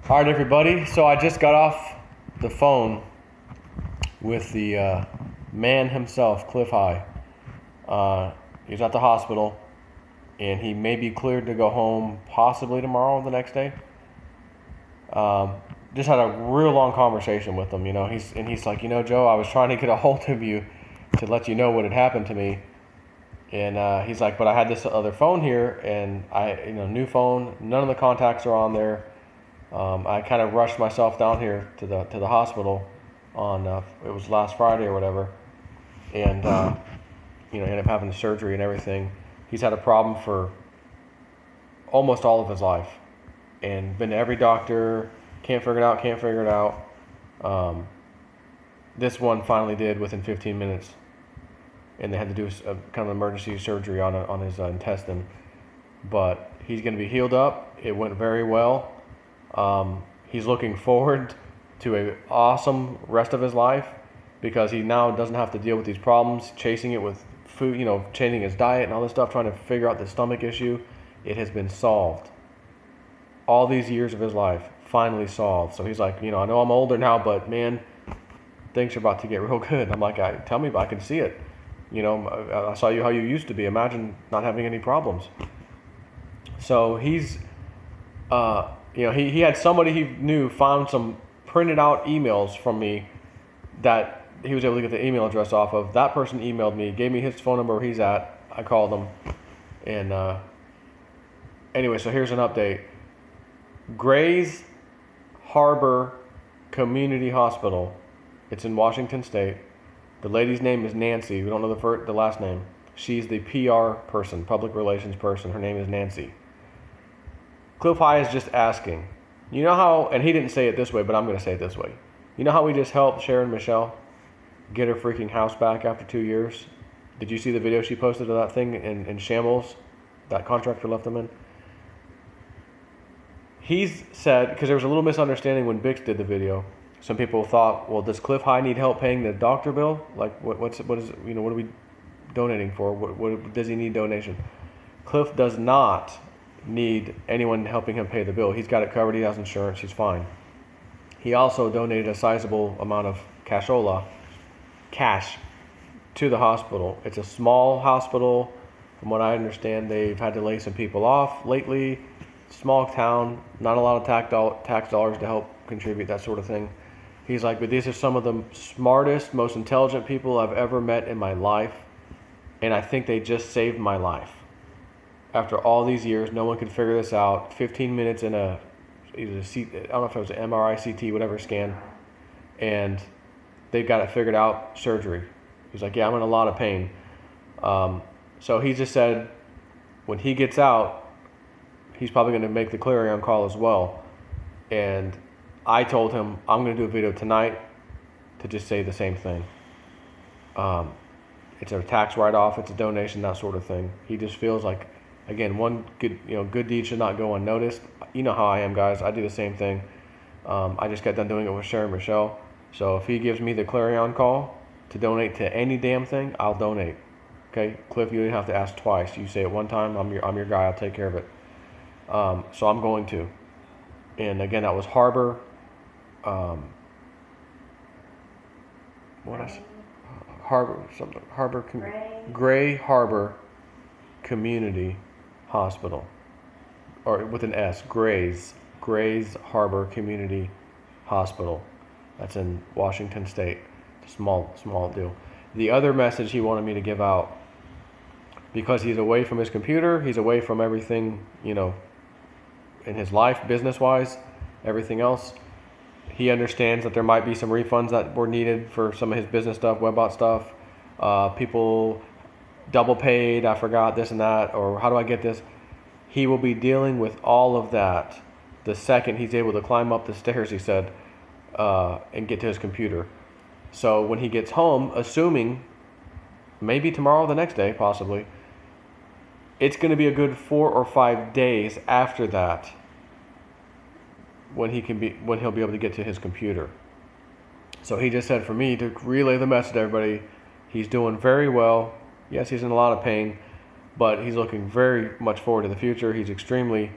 All right, everybody. So I just got off the phone with the man himself, Clif. He's at the hospital, and he may be cleared to go home possibly tomorrow or the next day. Just had a real long conversation with him. He's like, Joe, I was trying to get a hold of you to let you know what had happened to me. And he's like, but I had this other phone here, and new phone. None of the contacts are on there. I kind of rushed myself down here to the hospital on it was last Friday or whatever, and ended up having the surgery and everything. He's had a problem for almost all of his life, and been to every doctor. Can't figure it out. This one finally did within 15 minutes, and they had to do a kind of emergency surgery on his intestine. But he's going to be healed up. It went very well. He's looking forward to an awesome rest of his life because he now doesn't have to deal with these problems, chasing it with food, changing his diet and all this stuff, trying to figure out the stomach issue. It has been solved. All these years of his life, finally solved. So he's like, I know I'm older now, but man, things are about to get real good. I'm like, tell me, I can see it. I saw you how you used to be. Imagine not having any problems. So he's, he had somebody he knew found some printed out emails from me that he was able to get the email address off of. That person emailed me, gave me his phone number where he's at. I called him. And anyway, so here's an update. Grays Harbor Community Hospital. It's in Washington State. The lady's name is Nancy. We don't know the last name. She's the PR person, public relations person. Her name is Nancy. Clif is just asking, how, and he didn't say it this way, but I'm going to say it this way. You know how we just helped Sharon Michelle get her freaking house back after 2 years? Did you see the video she posted of that thing in shambles that contractor left them in? He's said, because there was a little misunderstanding when Bix did the video. Some people thought, well, does Clif High need help paying the doctor bill? Like, what are we donating for? What does he need donation? Clif does not need anyone helping him pay the bill. He's got it covered. He has insurance. He's fine. He also donated a sizable amount of cash to the hospital. It's a small hospital. From what I understand, they've had to lay some people off lately. Small town, not a lot of tax dollars to help contribute, that sort of thing. He's like, but these are some of the smartest, most intelligent people I've ever met in my life, and I think they just saved my life. After all these years, no one could figure this out. 15 minutes in I don't know if it was an MRI, CT, whatever scan, and they got it figured out, surgery. He's like, yeah, I'm in a lot of pain. So he just said when he gets out, he's probably going to make the clarion call as well. And I told him I'm going to do a video tonight to just say the same thing. It's a tax write-off, it's a donation, that sort of thing. He just feels like, again, one good deed should not go unnoticed. You know how I am, guys. I do the same thing. I just got done doing it with Sharon Michelle. So if he gives me the clarion call to donate to any damn thing, I'll donate. Okay, Clif, you don't have to ask twice. You say it one time, I'm your guy. I'll take care of it. So I'm going to. And again, that was Harbor. Gray Harbor Community Hospital, or with an S, Grays Harbor Community Hospital. That's in Washington State. It's a small deal. The other message he wanted me to give out, because he's away from his computer, he's away from everything, in his life, business-wise, everything else. He understands that there might be some refunds that were needed for some of his business stuff, Webbot stuff. People double paid, I forgot this and that, or how do I get this? He will be dealing with all of that the second he's able to climb up the stairs, he said, and get to his computer. So when he gets home, assuming maybe tomorrow, the next day, possibly, it's going to be a good 4 or 5 days after that when he'll be able to get to his computer. So he just said for me to relay the message to everybody, he's doing very well. Yes, he's in a lot of pain, but he's looking very much forward to the future. He's extremely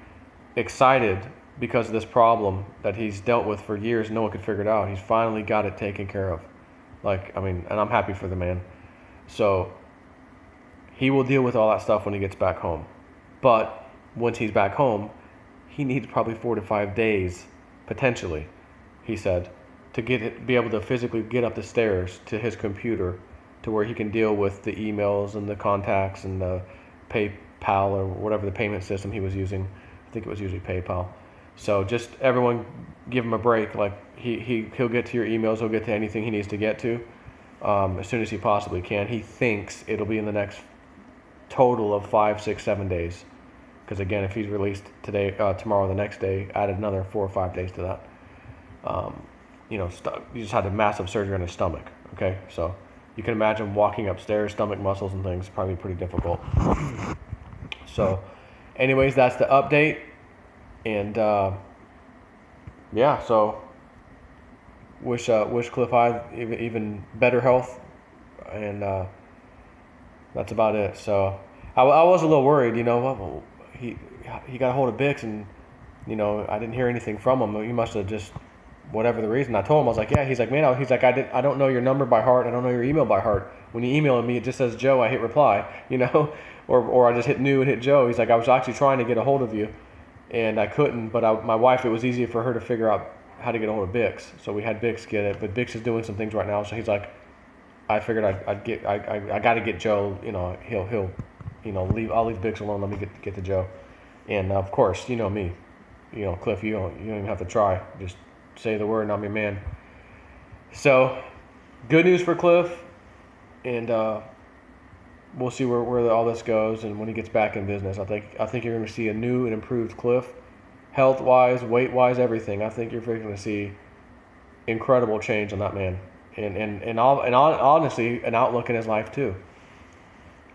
excited because of this problem that he's dealt with for years. No one could figure it out. He's finally got it taken care of. Like, I mean, and I'm happy for the man. So he will deal with all that stuff when he gets back home. But once he's back home, he needs probably 4 to 5 days, potentially, he said, to be able to physically get up the stairs to his computer to where he can deal with the emails and the contacts and the PayPal or whatever the payment system he was using. I think it was usually PayPal. So just everyone give him a break. Like he'll get to your emails, he'll get to anything he needs to get to as soon as he possibly can. He thinks it'll be in the next total of 5, 6, 7 days. Because again, if he's released today, tomorrow, the next day, add another 4 or 5 days to that. He just had a massive surgery on his stomach. Okay, so you can imagine walking upstairs, stomach muscles and things probably pretty difficult. So, anyways, that's the update. And so wish Clif even better health, and that's about it. So I was a little worried, he got a hold of Bix, and I didn't hear anything from him. He must have just, whatever the reason. I told him, I was like, yeah. He's like, man, I don't know your number by heart. I don't know your email by heart. When you email me, it just says Joe. I hit reply, or I just hit new and hit Joe. He's like, I was actually trying to get a hold of you, and I couldn't. But my wife, it was easier for her to figure out how to get a hold of Bix. So we had Bix get it. But Bix is doing some things right now. So he's like, I figured I got to get Joe. He'll leave. I'll leave Bix alone. Let me get to Joe. And of course, me, Clif, you don't even have to try. Just say the word, and I'm your man. So, good news for Clif, and we'll see where all this goes. And when he gets back in business, I think you're going to see a new and improved Clif, health-wise, weight-wise, everything. I think you're going to see incredible change on that man, and honestly, an outlook in his life too.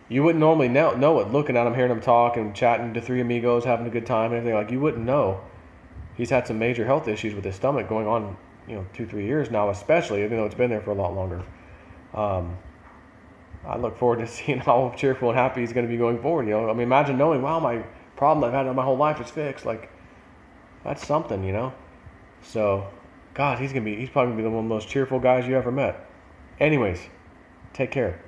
You wouldn't normally know it looking at him, hearing him talk, and chatting to three amigos, having a good time, and everything. Like, you wouldn't know. He's had some major health issues with his stomach going on, 2-3 years now, especially, even though it's been there for a lot longer. I look forward to seeing how cheerful and happy he's going to be going forward. Imagine knowing, wow, my problem I've had my whole life is fixed. Like, that's something, So, God, he's probably going to be one of the most cheerful guys you ever met. Anyways, take care.